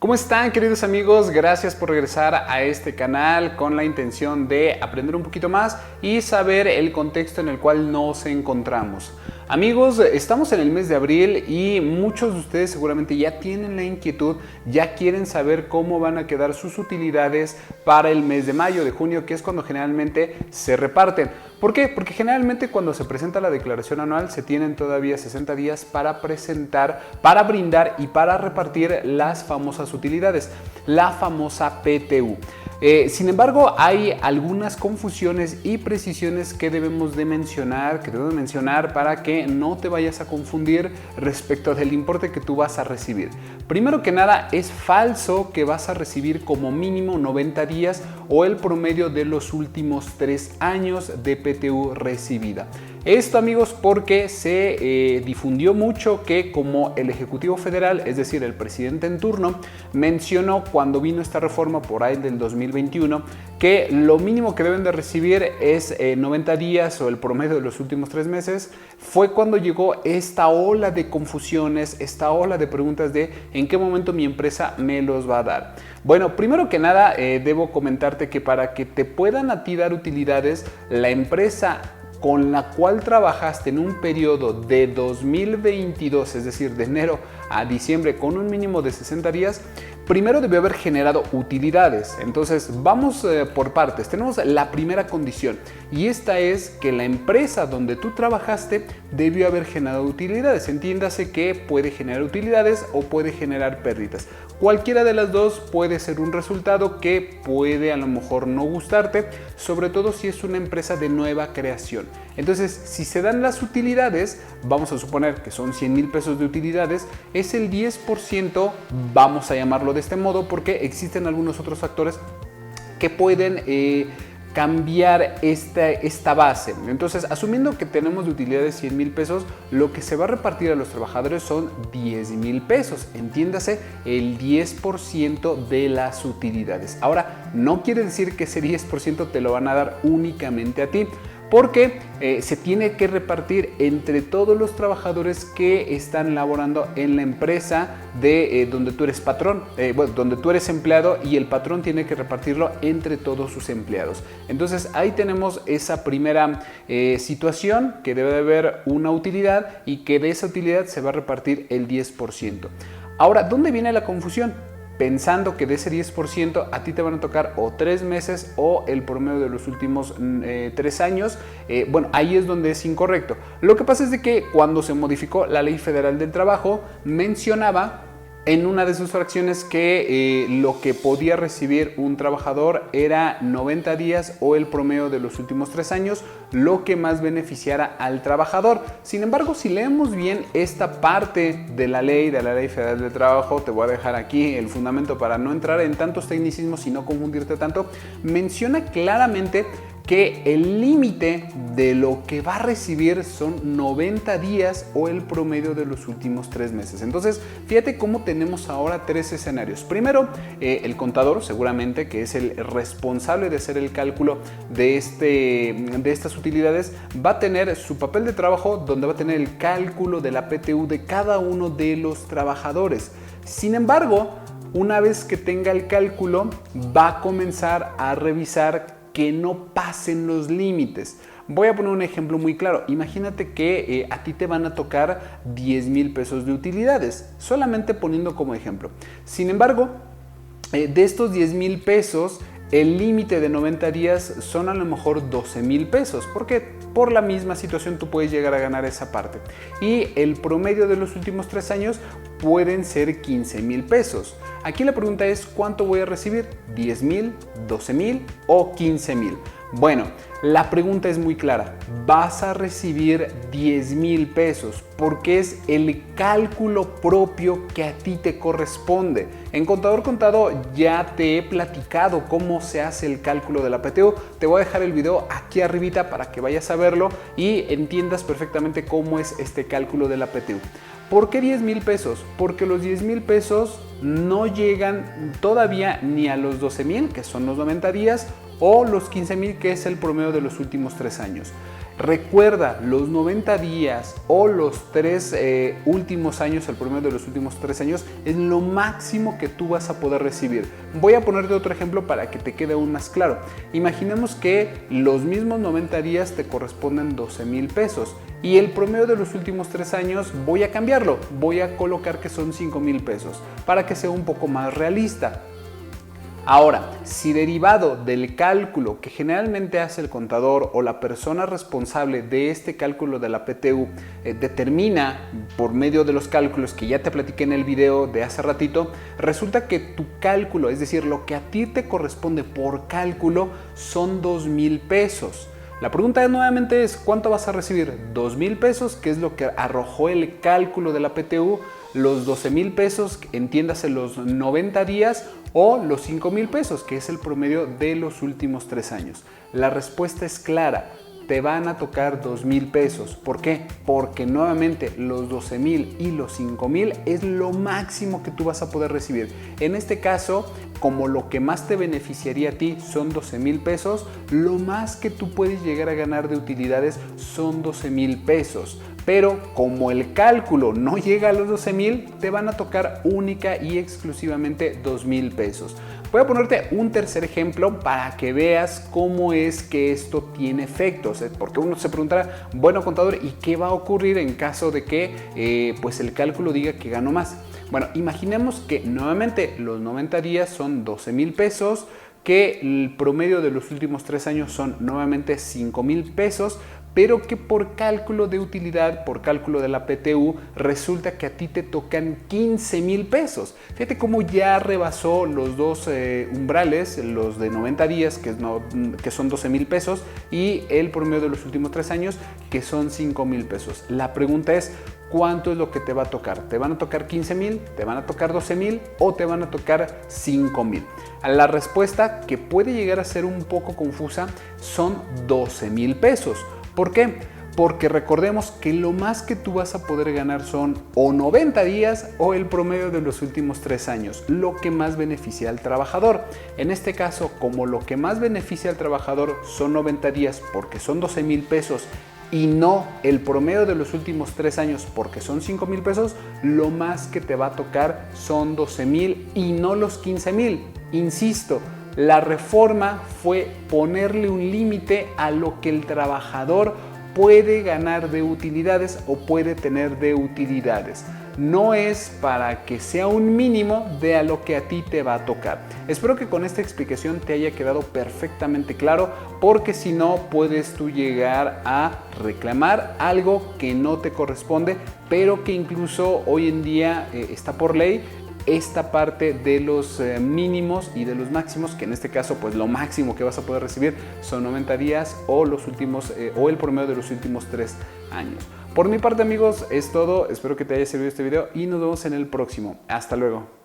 ¿Cómo están, queridos amigos? Gracias por regresar a este canal con la intención de aprender un poquito más y saber el contexto en el cual nos encontramos. Amigos, estamos en el mes de abril y muchos de ustedes seguramente ya tienen la inquietud, ya quieren saber cómo van a quedar sus utilidades para el mes de mayo, de junio, que es cuando generalmente se reparten. ¿Por qué? Porque generalmente cuando se presenta la declaración anual se tienen todavía 60 días para presentar, para brindar y para repartir las famosas utilidades, la famosa PTU. Sin embargo, hay algunas confusiones y precisiones que debemos de mencionar para que no te vayas a confundir respecto del importe que tú vas a recibir. Primero que nada, es falso que vas a recibir como mínimo 90 días o el promedio de los últimos 3 años de PTU recibida. Esto, amigos, porque se difundió mucho que como el Ejecutivo Federal, es decir, el presidente en turno, mencionó cuando vino esta reforma por ahí del 2021 que lo mínimo que deben de recibir es 90 días o el promedio de los últimos 3 meses, fue cuando llegó esta ola de confusiones, esta ola de preguntas de en qué momento mi empresa me los va a dar. Bueno, primero que nada, debo comentarte que para que te puedan a ti dar utilidades, la empresa con la cual trabajaste en un periodo de 2022, es decir, de enero a diciembre, con un mínimo de 60 días, primero debió haber generado utilidades. Entonces, vamos por partes. Tenemos la primera condición y esta es que la empresa donde tú trabajaste debió haber generado utilidades. Entiéndase que puede generar utilidades o puede generar pérdidas. Cualquiera de las dos puede ser un resultado que puede a lo mejor no gustarte, sobre todo si es una empresa de nueva creación. Entonces, si se dan las utilidades, vamos a suponer que son 100,000 pesos de utilidades, es el 10%, vamos a llamarlo de este modo, porque existen algunos otros factores que pueden cambiar esta base. Entonces, asumiendo que tenemos de utilidades 100,000 pesos, lo que se va a repartir a los trabajadores son 10,000 pesos. Entiéndase, el 10% de las utilidades. Ahora, no quiere decir que ese 10% te lo van a dar únicamente a ti, porque se tiene que repartir entre todos los trabajadores que están laborando en la empresa de donde tú eres patrón, donde tú eres empleado, y el patrón tiene que repartirlo entre todos sus empleados. Entonces ahí tenemos esa primera situación, que debe de haber una utilidad y que de esa utilidad se va a repartir el 10%. Ahora, ¿dónde viene la confusión? Pensando que de ese 10% a ti te van a tocar o 3 meses o el promedio de los últimos 3 años. Bueno, ahí es donde es incorrecto. Lo que pasa es de que cuando se modificó la Ley Federal del Trabajo, mencionaba en una de sus fracciones que lo que podía recibir un trabajador era 90 días o el promedio de los últimos 3 años, lo que más beneficiara al trabajador. Sin embargo, si leemos bien esta parte de la Ley Federal del Trabajo, te voy a dejar aquí el fundamento para no entrar en tantos tecnicismos y no confundirte tanto, menciona claramente que el límite de lo que va a recibir son 90 días o el promedio de los últimos 3 meses. Entonces, fíjate cómo tenemos ahora 3 escenarios. Primero, el contador, seguramente, que es el responsable de hacer el cálculo de estas utilidades, va a tener su papel de trabajo donde va a tener el cálculo de la PTU de cada uno de los trabajadores. Sin embargo, una vez que tenga el cálculo, va a comenzar a revisar que no pasen los límites. Voy a poner un ejemplo muy claro. Imagínate que a ti te van a tocar 10,000 pesos de utilidades, solamente poniendo como ejemplo. Sin embargo, de estos 10,000 pesos, el límite de 90 días son a lo mejor 12,000 pesos, porque por la misma situación tú puedes llegar a ganar esa parte. Y el promedio de los últimos 3 años pueden ser 15,000 pesos. Aquí la pregunta es, ¿cuánto voy a recibir? ¿10,000, 12,000 o 15,000? Bueno, la pregunta es muy clara. Vas a recibir 10,000 pesos porque es el cálculo propio que a ti te corresponde. En Contador Contado ya te he platicado cómo se hace el cálculo de la PTU. Te voy a dejar el video aquí arribita para que vayas a verlo y entiendas perfectamente cómo es este cálculo de la PTU. ¿Por qué 10,000 pesos? Porque los 10,000 pesos no llegan todavía ni a los 12,000, que son los 90 días, o los 15,000, que es el promedio de los últimos 3 años. Recuerda, los 90 días o los 3 últimos años, el promedio de los últimos 3 años, es lo máximo que tú vas a poder recibir. Voy a ponerte otro ejemplo para que te quede aún más claro. Imaginemos que los mismos 90 días te corresponden 12,000 pesos y el promedio de los últimos 3 años voy a cambiarlo, voy a colocar que son 5,000 pesos para que sea un poco más realista. Ahora, si derivado del cálculo que generalmente hace el contador o la persona responsable de este cálculo de la PTU determina por medio de los cálculos que ya te platiqué en el video de hace ratito, resulta que tu cálculo, es decir, lo que a ti te corresponde por cálculo son 2,000 pesos. La pregunta nuevamente es, ¿cuánto vas a recibir? 2,000 pesos, que es lo que arrojó el cálculo de la PTU, los 12,000 pesos, entiéndase los 90 días, o los 5,000 pesos, que es el promedio de los últimos 3 años. La respuesta es clara. Te van a tocar 2,000 pesos. ¿Por qué? Porque nuevamente los 12,000 y los 5,000 es lo máximo que tú vas a poder recibir. En este caso, como lo que más te beneficiaría a ti son 12,000 pesos, lo más que tú puedes llegar a ganar de utilidades son 12,000 pesos. Pero como el cálculo no llega a los 12,000, te van a tocar única y exclusivamente 2,000 pesos. Voy a ponerte un tercer ejemplo para que veas cómo es que esto tiene efectos. Porque uno se preguntará, bueno, contador, ¿y qué va a ocurrir en caso de que pues el cálculo diga que gano más? Bueno, imaginemos que nuevamente los 90 días son 12,000 pesos, que el promedio de los últimos 3 años son nuevamente 5,000 pesos, pero que por cálculo de utilidad, por cálculo de la PTU, resulta que a ti te tocan 15,000 pesos. Fíjate cómo ya rebasó los dos umbrales, los de 90 días, que son 12,000 pesos, y el promedio de los últimos 3 años, que son 5,000 pesos. La pregunta es, ¿cuánto es lo que te va a tocar? ¿Te van a tocar 15,000? ¿Te van a tocar 12,000? ¿O te van a tocar 5,000? La respuesta, que puede llegar a ser un poco confusa, son 12,000 pesos. ¿Por qué? Porque recordemos que lo más que tú vas a poder ganar son o 90 días o el promedio de los últimos 3 años, lo que más beneficia al trabajador. En este caso, como lo que más beneficia al trabajador son 90 días porque son 12,000 pesos y no el promedio de los últimos 3 años porque son 5,000 pesos, lo más que te va a tocar son 12,000 y no los 15,000. Insisto, la reforma fue ponerle un límite a lo que el trabajador puede ganar de utilidades o puede tener de utilidades. No es para que sea un mínimo de a lo que a ti te va a tocar. Espero que con esta explicación te haya quedado perfectamente claro, porque si no puedes tú llegar a reclamar algo que no te corresponde, pero que incluso hoy en día está por ley. Esta parte de los mínimos y de los máximos, que en este caso pues lo máximo que vas a poder recibir son 90 días o los últimos o el promedio de los últimos 3 años. Por mi parte, amigos, es todo. Espero que te haya servido este video y nos vemos en el próximo. Hasta luego.